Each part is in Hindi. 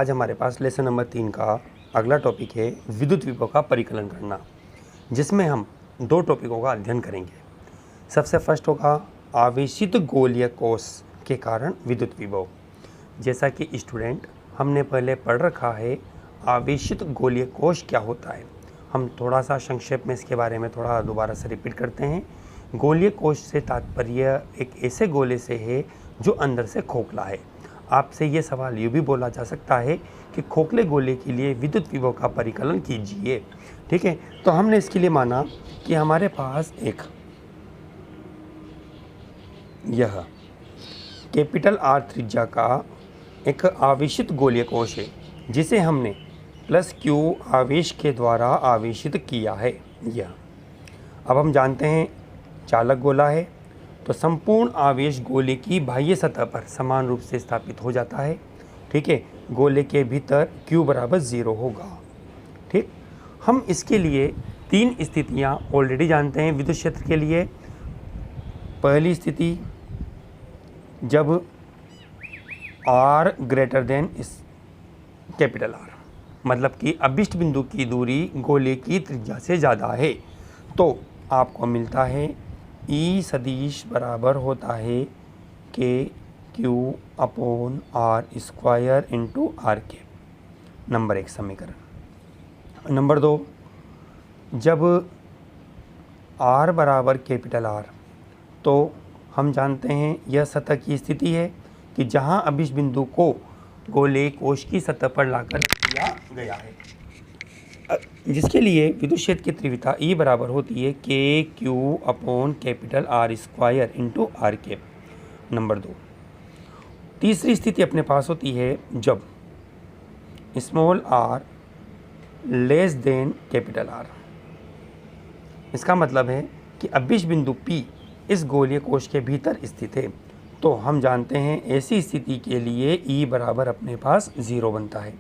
आज हमारे पास लेसन नंबर 3 का अगला टॉपिक है विद्युत विभव का परिकलन करना, जिसमें हम दो टॉपिकों का अध्ययन करेंगे। सबसे फर्स्ट होगा आवेशित गोलीय कोश के कारण विद्युत विभव। जैसा कि स्टूडेंट हमने पहले पढ़ रखा है आवेशित गोलीय कोश क्या होता है, हम थोड़ा सा संक्षेप में इसके बारे में थोड़ा दोबारा से रिपीट करते हैं। गोलीय कोश से तात्पर्य एक ऐसे गोले से है जो अंदर से खोखला है। आपसे ये सवाल यूँ भी बोला जा सकता है कि खोखले गोले के लिए विद्युत विभव का परिकलन कीजिए। ठीक है, तो हमने इसके लिए माना कि हमारे पास एक यह कैपिटल आर त्रिज्या का एक आवेशित गोलीय कोश है, जिसे हमने प्लस क्यू आवेश के द्वारा आवेशित किया है। यह अब हम जानते हैं चालक गोला है, तो संपूर्ण आवेश गोले की बाह्य सतह पर समान रूप से स्थापित हो जाता है। ठीक है, गोले के भीतर Q बराबर 0 होगा। ठीक, हम इसके लिए तीन स्थितियां ऑलरेडी जानते हैं विद्युत क्षेत्र के लिए। पहली स्थिति जब R greater than capital R, मतलब कि अभिष्ट बिंदु की दूरी गोले की त्रिज्या से ज़्यादा है, तो आपको मिलता है E सदिश बराबर होता है KQ upon R square into R के। नंबर 1 समीकरण। नंबर 2, जब R बराबर कैपिटल R, तो हम जानते हैं यह सतह की स्थिति है कि जहां अभिष्ट बिंदु को गोले कोश की सतह पर लाकर दिया गया है, जिसके लिए विद्युत क्षेत्र की तीव्रता E बराबर होती है KQ upon capital R square into R के। नंबर 2, तीसरी स्थिति अपने पास होती है जब small r less than capital R। इसका मतलब है कि अभिष्ट बिंदु P इस गोलीय कोश के भीतर स्थित है, तो हम जानते हैं ऐसी स्थिति के लिए E बराबर अपने पास 0 बनता है।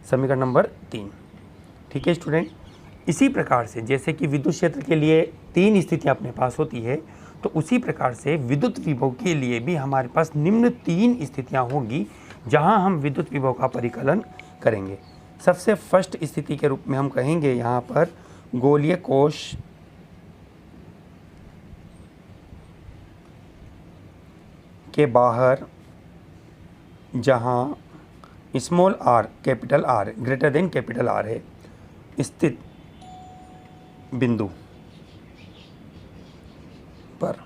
समीकरण नंबर 3। ठीक है स्टूडेंट, इसी प्रकार से जैसे कि विद्युत क्षेत्र के लिए तीन स्थितियां अपने पास होती है, तो उसी प्रकार से विद्युत विभव के लिए भी हमारे पास निम्न तीन स्थितियां होंगी जहां हम विद्युत विभव का परिकलन करेंगे। सबसे फर्स्ट स्थिति के रूप में हम कहेंगे यहाँ पर गोलीय कोश के बाहर जहां small r capital R greater than capital R है स्थित बिंदु पर।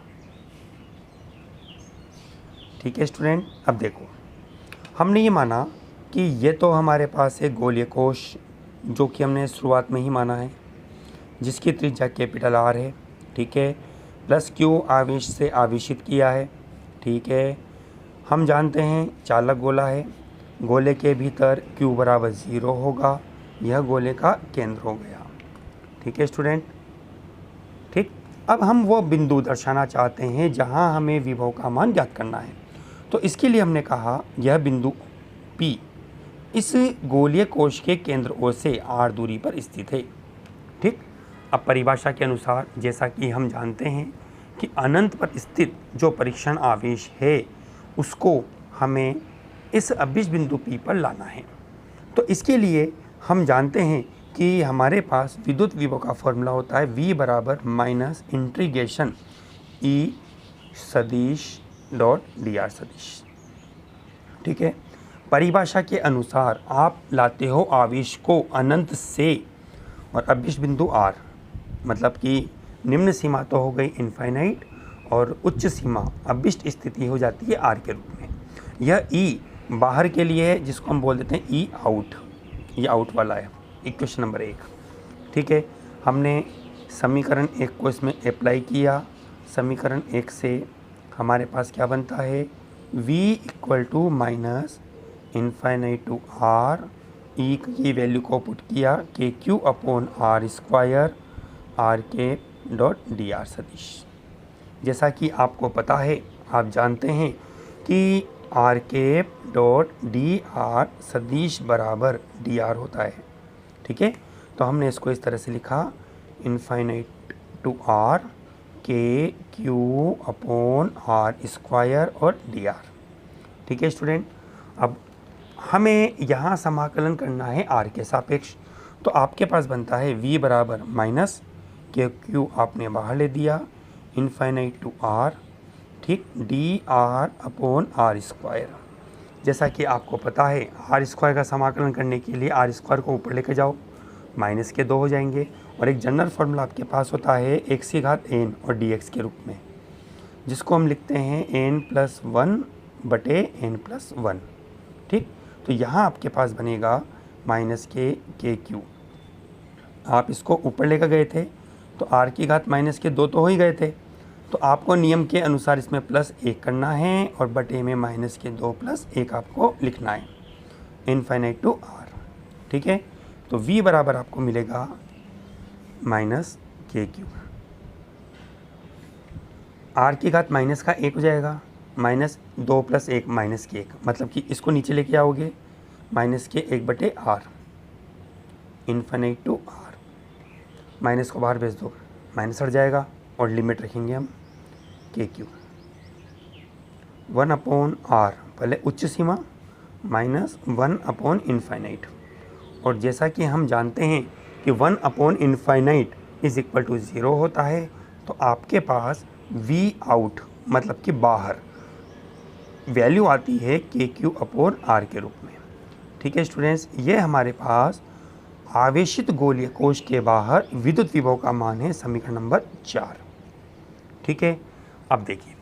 ठीक है स्टूडेंट, अब देखो हमने ये माना कि ये तो हमारे पास है गोलीय कोश, जो कि हमने शुरुआत में ही माना है, जिसकी त्रिज्या कैपिटल R है। ठीक है, प्लस Q आवेश से आवेशित किया है। ठीक है, हम जानते हैं चालक गोला है, गोले के भीतर Q बराबर 0 होगा, यह गोले का केंद्र हो गया। ठीक है स्टूडेंट। ठीक, अब हम वो बिंदु दर्शाना चाहते हैं जहां हमें विभव का मान ज्ञात करना है, तो इसके लिए हमने कहा यह बिंदु P इस गोलीय कोश के केंद्र O से R दूरी पर स्थित है। ठीक, अब परिभाषा के अनुसार जैसा कि हम जानते हैं कि अनंत पर स्थित जो परीक्षण आवेश है उसको हमें इस अभिष्ट बिंदु P पर लाना है, तो इसके लिए हम जानते हैं कि हमारे पास विद्युत विभव का फॉर्मूला होता है V बराबर माइनस इंटीग्रेशन E सदिश डॉट dr सदिश। ठीक है, परिभाषा के अनुसार आप लाते हो आवेश को अनंत से, और अभिष्ट बिंदु R, मतलब कि निम्न सीमा तो हो गई इनफाइनाइट और उच्च सीमा अभिष्ट स्थिति हो जाती है R के रूप में। यह E बाहर के लिए है, जिसको हम बोल देते हैं E आउट, ये आउट वाला है इक्वेशन नंबर 1। ठीक है, हमने समीकरण 1 को इसमें अप्लाई किया। समीकरण 1 से हमारे पास क्या बनता है, V equal to minus infinite to R, E की वैल्यू को पुट किया KQ upon R square R के डॉट dr सदिश। जैसा कि आपको पता है, आप जानते हैं कि R के डॉट dr सदिश बराबर dr होता है। ठीक है, तो हमने इसको इस तरह से लिखा infinite to R KQ upon R square और dr। ठीक है स्टूडेंट, अब हमें यहाँ समाकलन करना है आर के सापेक्ष। तो आपके पास बनता है v बराबर माइनस के क्यू आपने बाहर ले दिया इनफाइनाइट टू आर, ठीक, D R upon R square. जैसा कि आपको पता है आर स्क्वायर का समाकलन करने के लिए आर स्क्वायर को ऊपर लेके जाओ, माइनस के 2 हो जाएंगे। और एक जनरल फार्मूला आपके पास होता है एक्स की घात एन और डी एक्स के रूप में, जिसको हम लिखते हैं एन प्लस 1 बटे एन प्लस 1, ठीक। तो यहाँ आपके पास बनेगा माइनस के क्यू। आप इसको ऊपर लेकर गए थे तो आर की घात माइनस के 2 तो हो ही गए थे, तो आपको नियम के अनुसार इसमें प्लस 1 करना है और बटे में माइनस के 2 प्लस 1 आपको लिखना है इनफाइनाइट टू आर, ठीक है। तो v बराबर आपको मिलेगा माइनस के क्यू। आर की घात माइनस का 1 हो जाएगा, माइनस 2 प्लस 1 माइनस के 1, मतलब कि इसको नीचे लेके आओगे माइनस के 1 बटे R infinite to R. Minus को बाहर भेज दो, माइनस हट जाएगा और लिमिट रखेंगे हम के क्यू 1 अपॉन आर, पहले उच्च सीमा माइनस 1 अपॉन इनफाइनाइट। और जैसा कि हम जानते हैं कि 1 upon infinite is equal to 0 होता है, तो आपके पास v आउट मतलब कि बाहर वैल्यू आती है के क्यू अपॉन आर के रूप में, ठीक है स्टूडेंट्स। ये हमारे पास आवेशित गोलीय कोश के बाहर विद्युत विभव का मान है समीकरण नंबर 4, ठीक है। अब देखिए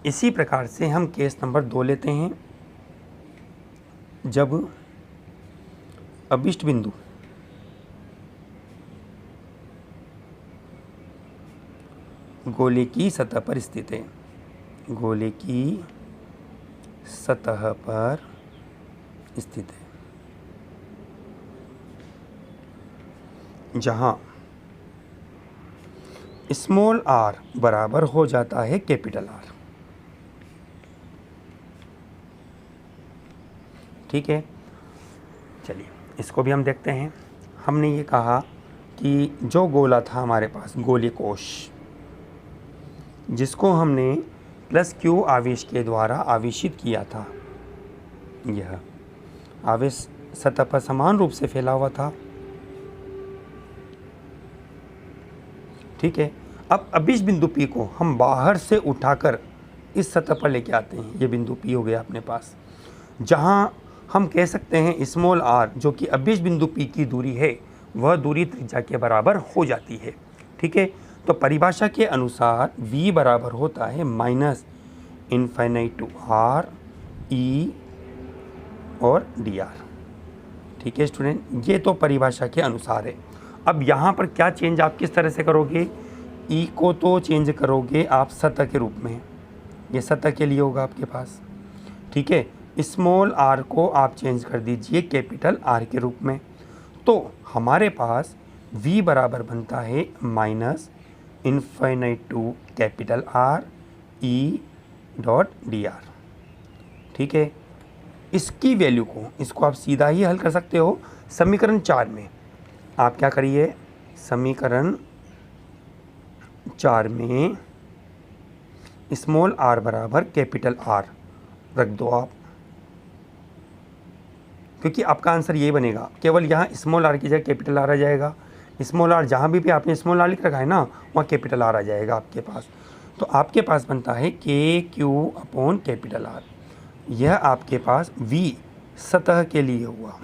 इसी प्रकार से हम केस नंबर 2 लेते हैं। जब अभिष्ट बिंदु गोले की सतह पर स्थित है, गोले की सतह पर स्थित है, जहां स्मॉल आर बराबर हो जाता है कैपिटल आर, ठीक है। चलिए इसको भी हम देखते हैं। हमने ये कहा कि जो गोला था हमारे पास गोलीय कोश, जिसको हमने प्लस क्यू आवेश के द्वारा आवेशित किया था, यह आवेश सतह पर समान रूप से फैला हुआ था, ठीक है। अब अभिष्ट बिंदु P को हम बाहर से उठाकर इस सतह पर लेके आते हैं। ये बिंदु P हो गया अपने पास, जहां हम कह सकते हैं स्मॉल r जो कि अभिष्ट बिंदु P की दूरी है वह दूरी त्रिज्या के बराबर हो जाती है, ठीक है। तो परिभाषा के अनुसार v बराबर होता है minus infinite to r e और dr, ठीक है स्टूडेंट। ये तो परिभाषा के अनुसार है। अब यहाँ पर क्या चेंज आप किस तरह से करोगे, e को तो चेंज करोगे आप सतह के रूप में, ये सतह के लिए होगा आपके पास, ठीक है। स्मॉल r को आप चेंज कर दीजिए कैपिटल R के रूप में, तो हमारे पास v बराबर बनता है minus infinite to capital R e dot D R, ठीक है। इसकी वैल्यू को, इसको आप सीधा ही हल कर सकते हो। समीकरण 4 में आप क्या करिए, समीकरण 4 में स्मॉल r बराबर कैपिटल R रख दो आप, क्योंकि आपका आंसर यही बनेगा। केवल यहाँ स्मॉल r की जगह कैपिटल R आ जाएगा। स्मॉल r जहाँ भी आपने स्मॉल r लिख रखा है ना, वहाँ कैपिटल R आ जाएगा आपके पास। तो आपके पास बनता है के क्यू अपॉन कैपिटल R। यह आपके पास v सतह के लिए हुआ,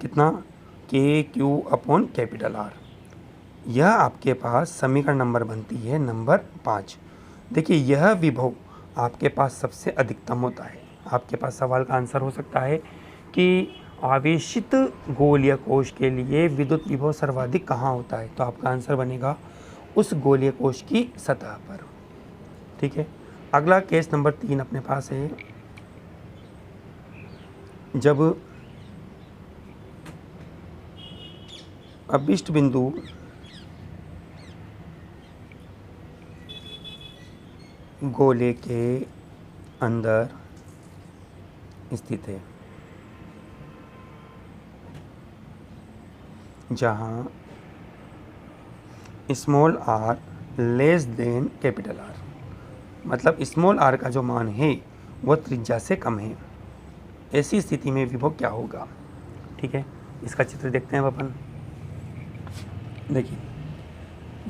कितना, के क्यू अपॉन कैपिटल R। यह आपके पास समीकरण नंबर बनती है नंबर 5। देखिए यह विभव आपके पास सबसे अधिकतम होता है। आपके पास सवाल का आंसर हो सकता है कि आवेशित गोलीय कोश के लिए विद्युत विभव सर्वाधिक कहाँ होता है, तो आपका आंसर बनेगा उस गोलीय कोश की सतह पर, ठीक है। अगला केस नंबर 3 अपने पास है। जब अभिष्ट बिंदु गोले के अंदर स्थित है, जहां small r less than capital R, मतलब स्मॉल r का जो मान है वह त्रिज्या से कम है। ऐसी स्थिति में विभव क्या होगा। ठीक है, इसका चित्र देखते हैं अपन। देखिए,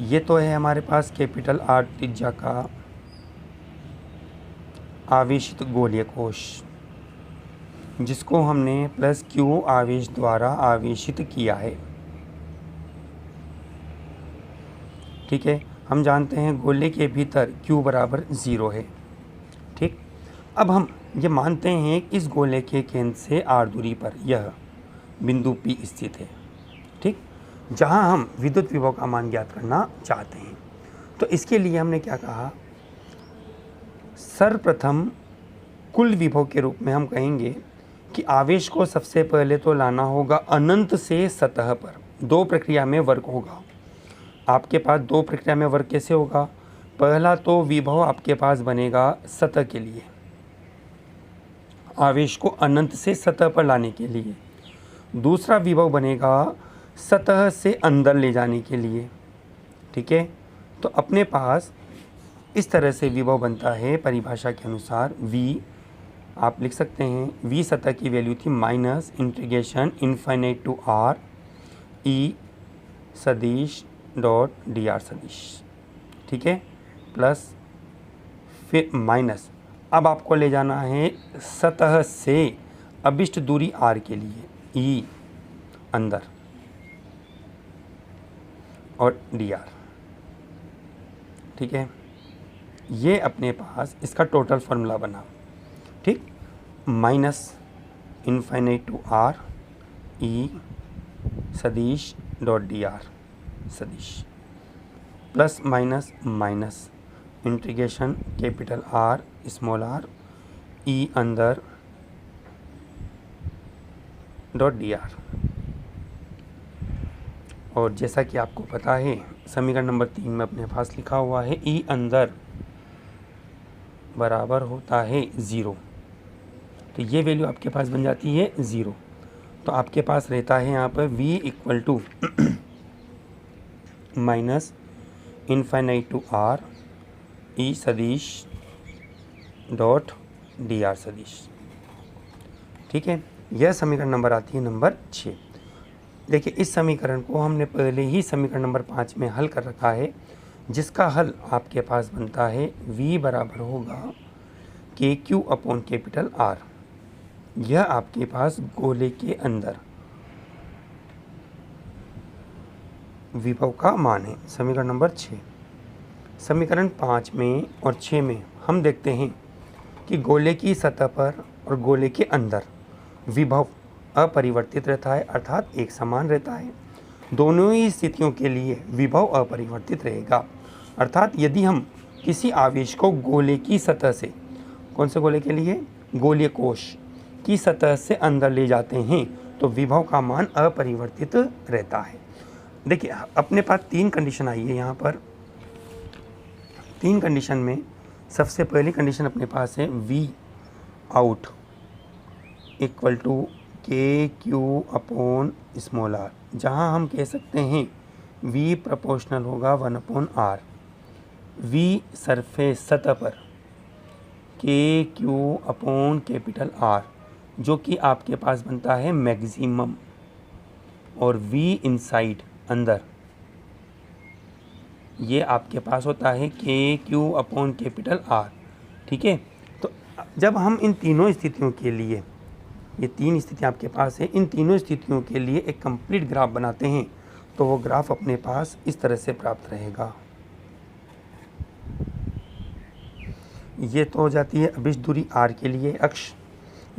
ये तो है हमारे पास कैपिटल R त्रिज्या का आवेशित गोलीय कोश, जिसको हमने प्लस Q आवेश द्वारा आवेशित किया है। ठीक है, हम जानते हैं गोले के भीतर Q बराबर 0 है। ठीक, अब हम ये मानते हैं कि इस गोले के केंद्र से R दूरी पर यह बिंदु P स्थित है। ठीक, जहाँ हम विद्युत विभव का मान ज्ञात करना चाहते हैं। तो इसके लिए हमने क्या कहा, सर्वप्रथम कुल विभव के रूप में हम कहेंगे कि आवेश को सबसे पहले तो लाना होगा अनंत से सतह पर। दो प्रक्रिया में वर्क होगा आपके पास। दो प्रक्रिया में वर्क कैसे होगा, पहला तो विभव आपके पास बनेगा सतह के लिए, आवेश को अनंत से सतह पर लाने के लिए। दूसरा विभव बनेगा सतह से अंदर ले जाने के लिए। ठीक है, तो अपने पास इस तरह से विभव बनता है परिभाषा के अनुसार। V आप लिख सकते हैं, V सतह की वैल्यू थी minus integration infinite to R E सदिश डॉट dr सदिश। ठीक है, प्लस फिर माइनस, अब आपको ले जाना है सतह से अभिष्ट दूरी R के लिए E अंदर और dr। ठीक है, ये अपने पास इसका टोटल फार्मूला बना। ठीक, minus infinite to R E सदिश डॉट dr सदिश, plus minus minus integration capital R small r E अंदर डॉट dr। और जैसा कि आपको पता है समीकरण नंबर 3 में अपने पास लिखा हुआ है E अंदर बराबर होता है 0। तो ये वैल्यू आपके पास बन जाती है 0। तो आपके पास रहता है यहाँ पर V equal to minus infinite to R E सदिश डॉट dr सदिश। ठीक है, यह समीकरण नंबर आती है नंबर 6। देखिए, इस समीकरण को हमने पहले ही समीकरण नंबर 5 में हल कर रखा है, जिसका हल आपके पास बनता है V बराबर होगा KQ अपॉन कैपिटल R। यह आपके पास गोले के अंदर विभव का मान है, समीकरण नंबर 6। समीकरण 5 में और 6 में हम देखते हैं कि गोले की सतह पर और गोले के अंदर विभव अपरिवर्तित रहता है, अर्थात एक समान रहता है। दोनों ही स्थितियों के लिए विभव अपरिवर्तित रहेगा। अर्थात यदि हम किसी आवेश को गोले की सतह से, कौन से गोले के लिए, गोलीय कोश की सतह से अंदर ले जाते हैं तो विभव का मान अपरिवर्तित रहता है। देखिए, अपने पास 3 कंडीशन आई है यहाँ पर। 3 कंडीशन में सबसे पहली कंडीशन अपने पास है V out equal to KQ upon small r, जहाँ हम कह सकते हैं V प्रोपोर्शनल होगा 1 अपॉन R। V सरफेस सतह पर KQ अपॉन कैपिटल R, जो कि आपके पास बनता है मैक्सिमम, और V इनसाइड अंदर ये आपके पास होता है KQ अपॉन कैपिटल R। ठीक है, तो जब हम इन तीनों स्थितियों के लिए, ये 3 स्थितियाँ आपके पास है, इन तीनों स्थितियों के लिए एक कंप्लीट ग्राफ बनाते हैं तो वो ग्राफ अपने पास इस तरह से प्राप्त रहेगा। ये तो हो जाती है अभिष्ट दूरी R के लिए अक्ष,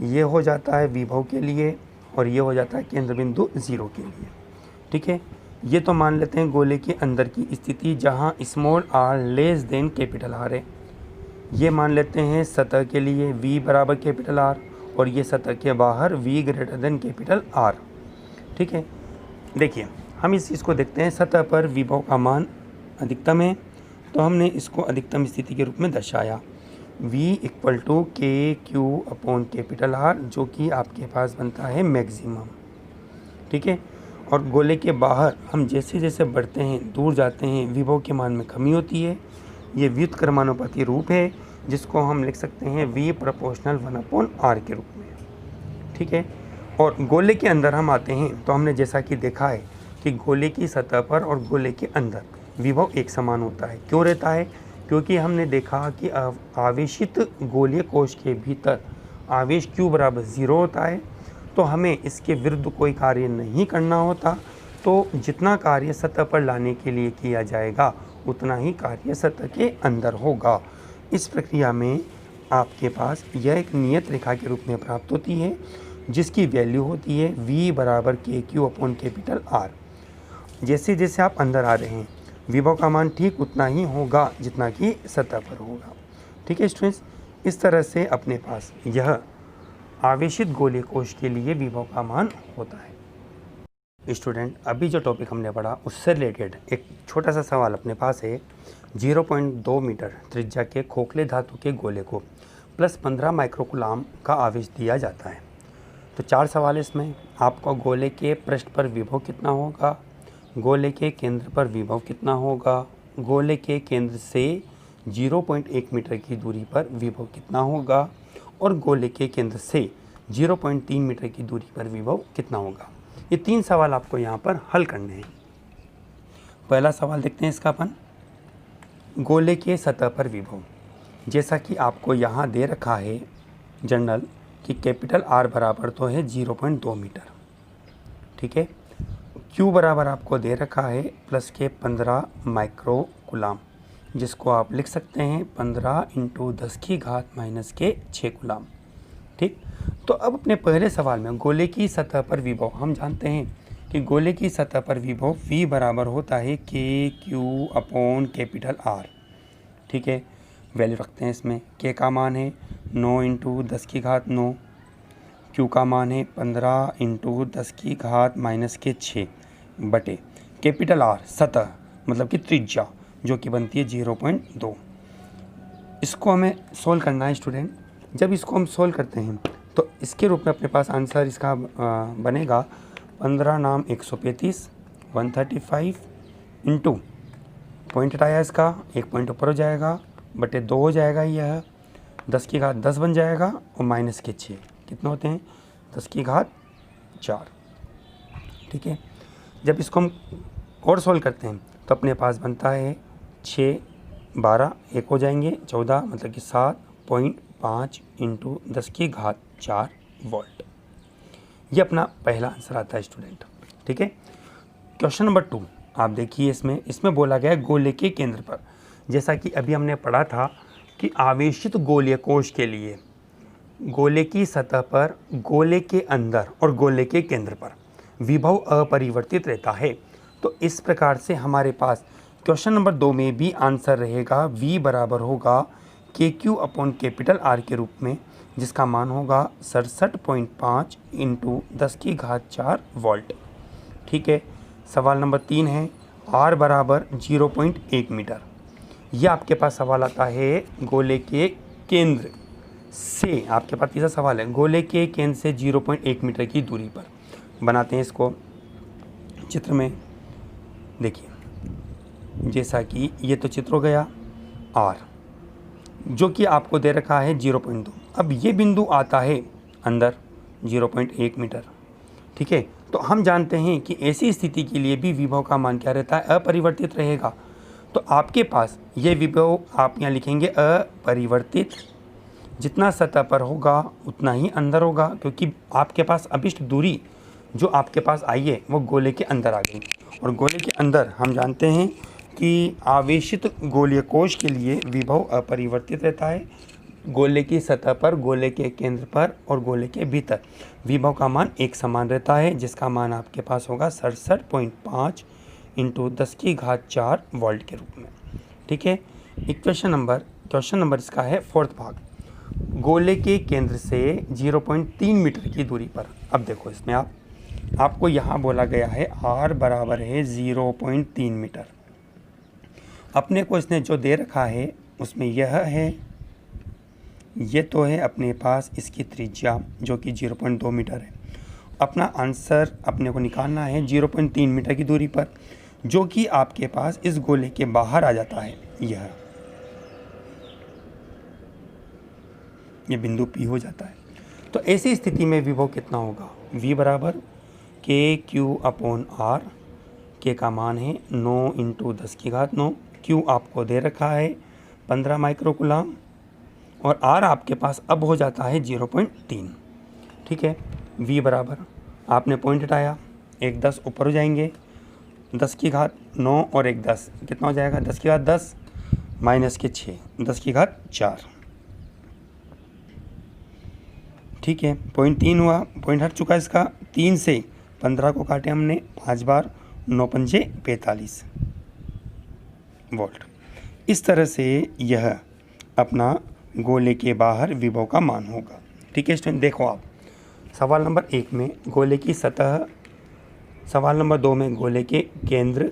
ये हो जाता है विभव के लिए, और ये हो जाता है केंद्र बिंदु 0 के लिए। ठीक है, ये तो मान लेते हैं गोले के अंदर की स्थिति जहाँ small r less than capital R है। ये मान लेते हैं सतह के लिए V बराबर कैपिटल R, और ये सतह के बाहर V greater than capital R। ठीक है, देखिए हम इस चीज़ को देखते हैं, सतह पर विभव का मान अधिकतम है तो हमने इसको अधिकतम स्थिति के रूप में दर्शाया, V equal to KQ upon capital R, जो कि आपके पास बनता है मैक्सिमम। ठीक है, और गोले के बाहर हम जैसे जैसे बढ़ते हैं, दूर जाते हैं, विभव के मान में कमी होती है। ये व्युत्क्रमानुपाती रूप है, जिसको हम लिख सकते हैं V प्रोपोर्शनल 1 अपॉन R के रूप में। ठीक है। और गोले के अंदर हम आते हैं तो हमने जैसा कि देखा है कि गोले की सतह पर और गोले के अंदर विभव एक समान होता है। क्यों रहता है? क्योंकि हमने देखा कि आवेशित गोलीय कोश के भीतर आवेश Q बराबर 0 होता है, तो हमें इसके विरुद्ध कोई कार्य नहीं करना होता। तो जितना कार्य सतह पर लाने के लिए किया जाएगा उतना ही कार्य सतह के अंदर होगा। इस प्रक्रिया में आपके पास यह एक नियत रेखा के रूप में प्राप्त होती है जिसकी वैल्यू होती है V बराबर KQ अपॉन कैपिटल R। जैसे जैसे आप अंदर आ रहे हैं विभव का मान ठीक उतना ही होगा जितना कि सतह पर होगा। ठीक है स्टूडेंट्स, इस तरह से अपने पास यह आवेशित गोलीय कोश के लिए विभव का मान होता है। स्टूडेंट, अभी जो टॉपिक हमने पढ़ा उससे रिलेटेड एक छोटा सा सवाल अपने पास है। 0.2 मीटर त्रिज्या के खोखले धातु के गोले को प्लस 15 माइक्रोकुलाम का आवेश दिया जाता है। तो 4 सवाल इसमें। आपको गोले के पृष्ठ पर विभव कितना होगा, गोले के केंद्र पर विभव कितना होगा, गोले के केंद्र से 0.1 मीटर की दूरी पर विभव कितना होगा और गोले के केंद्र से 0.3 मीटर की दूरी पर विभव कितना होगा। ये 3 सवाल आपको यहाँ पर हल करने हैं। पहला सवाल देखते हैं इसका अपन। गोले के सतह पर विभव, जैसा कि आपको यहाँ दे रखा है जनरल कि कैपिटल R बराबर तो है 0.2 मीटर। ठीक है। Q बराबर आपको दे रखा है प्लस के 15 माइक्रोकुलाम, जिसको आप लिख सकते हैं 15 × 10⁻⁻6 कुलाम। ठीक। तो अब अपने पहले सवाल में गोले की सतह पर विभव हम जानते हैं कि गोले की सतह पर विभव V बराबर होता है KQ अपॉन कैपिटल R। ठीक है। वैल्यू रखते हैं इसमें। K का मान है 9 × 10⁻9, Q का मान है 15 × 10⁻⁻6 बटे कैपिटल R सतह मतलब कि त्रिज्या जो कि बनती है 0.2। इसको हमें सोल्व करना है स्टूडेंट। जब इसको हम सोल्व करते हैं तो इसके रूप में अपने पास आंसर इसका बनेगा 15 नाम 135 135 इंटू पॉइंट हटाया इसका, एक पॉइंट ऊपर हो जाएगा, बटे 2 हो जाएगा, यह 10⁻10 बन जाएगा और -6 कितने होते हैं 10⁻4। ठीक है। जब इसको हम और सोल्व करते हैं तो अपने पास बनता है 6 12 एक हो जाएंगे 14 मतलब कि 7.5 × 10⁻4 वोल्ट। ये अपना पहला आंसर आता है स्टूडेंट। ठीक है। क्वेश्चन नंबर 2 आप देखिए। इसमें बोला गया है गोले के केंद्र पर, जैसा कि अभी हमने पढ़ा था कि आवेशित गोलीय कोश के लिए गोले की सतह पर, गोले के अंदर और गोले के केंद्र पर विभव अपरिवर्तित रहता है। तो इस प्रकार से हमारे पास क्वेश्चन नंबर 2 में भी आंसर रहेगा V बराबर होगा KQ अपॉन कैपिटल R के रूप में, जिसका मान होगा 67.5 × 10⁻4 वोल्ट। ठीक है। सवाल नंबर 3 है R बराबर 0.1 मीटर। यह आपके पास सवाल आता है गोले के केंद्र से। आपके पास तीसरा सवाल है गोले के केंद्र से 0.1 मीटर की दूरी पर। बनाते हैं इसको चित्र में। देखिए जैसा कि ये तो चित्र हो गया R जो कि आपको दे रखा है 0.2। अब ये बिंदु आता है अंदर 0.1 मीटर। ठीक है। तो हम जानते हैं कि ऐसी स्थिति के लिए भी विभव का मान क्या रहता है, अपरिवर्तित रहेगा। तो आपके पास ये विभव आप यहाँ लिखेंगे अपरिवर्तित, जितना सतह पर होगा उतना ही अंदर होगा, क्योंकि आपके पास अभिष्ट दूरी जो आपके पास आई है वो गोले के अंदर आ गई। और गोले के अंदर हम जानते हैं कि आवेशित गोलीय कोश के लिए विभव अपरिवर्तित रहता है। गोले की सतह पर, गोले के केंद्र पर और गोले के भीतर विभव का मान एक समान रहता है, जिसका मान आपके पास होगा 67.5 × 10⁻4 वोल्ट के रूप में। ठीक है। क्वेश्चन नंबर इसका है 4th भाग। गोले के केंद्र से 0.3 मीटर की दूरी पर। अब देखो इसमें आपको यहाँ बोला गया है R बराबर है 0.3 मीटर। अपने को इसने जो दे रखा है उसमें यह है, ये तो है अपने पास इसकी त्रिज्या जो कि 0.2 मीटर है। अपना आंसर अपने को निकालना है 0.3 मीटर की दूरी पर, जो कि आपके पास इस गोले के बाहर आ जाता है। ये बिंदु P हो जाता है। तो ऐसी स्थिति में विभव कितना होगा, V बराबर KQ/R। के का मान है 9 × 10⁹। Q आपको दे रखा है 15 माइक्रोकूलम और R आपके पास अब हो जाता है 0.3। ठीक है, V बराबर आपने पॉइंट हटाया, एक 10 ऊपर हो जाएंगे, 10⁹ और एक 10 कितना हो जाएगा, 10⁻10 माइनस के 6 10⁻4। ठीक है, 0.3 हुआ, पॉइंट हट चुका इसका। 3 से 15 को काटे हमने 5 बार, 9 पंजे 45 वोल्ट। इस तरह से यह अपना गोले के बाहर विभव का मान होगा। ठीक है स्टूडेंट, देखो आप सवाल नंबर 1 में गोले की सतह, सवाल नंबर 2 में गोले के केंद्र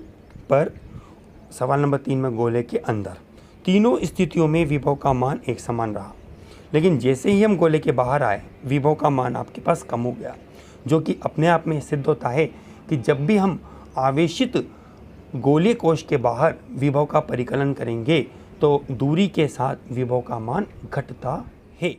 पर, सवाल नंबर 3 में गोले के अंदर, तीनों स्थितियों में विभव का मान एक समान रहा। लेकिन जैसे ही हम गोले के बाहर आए, विभव का मान आपके पास कम हो गया, जो कि अपने आप में सिद्ध होता है कि जब भी हम आवेशित गोलीय कोश के बाहर विभव का परिकलन करेंगे तो दूरी के साथ विभव का मान घटता है।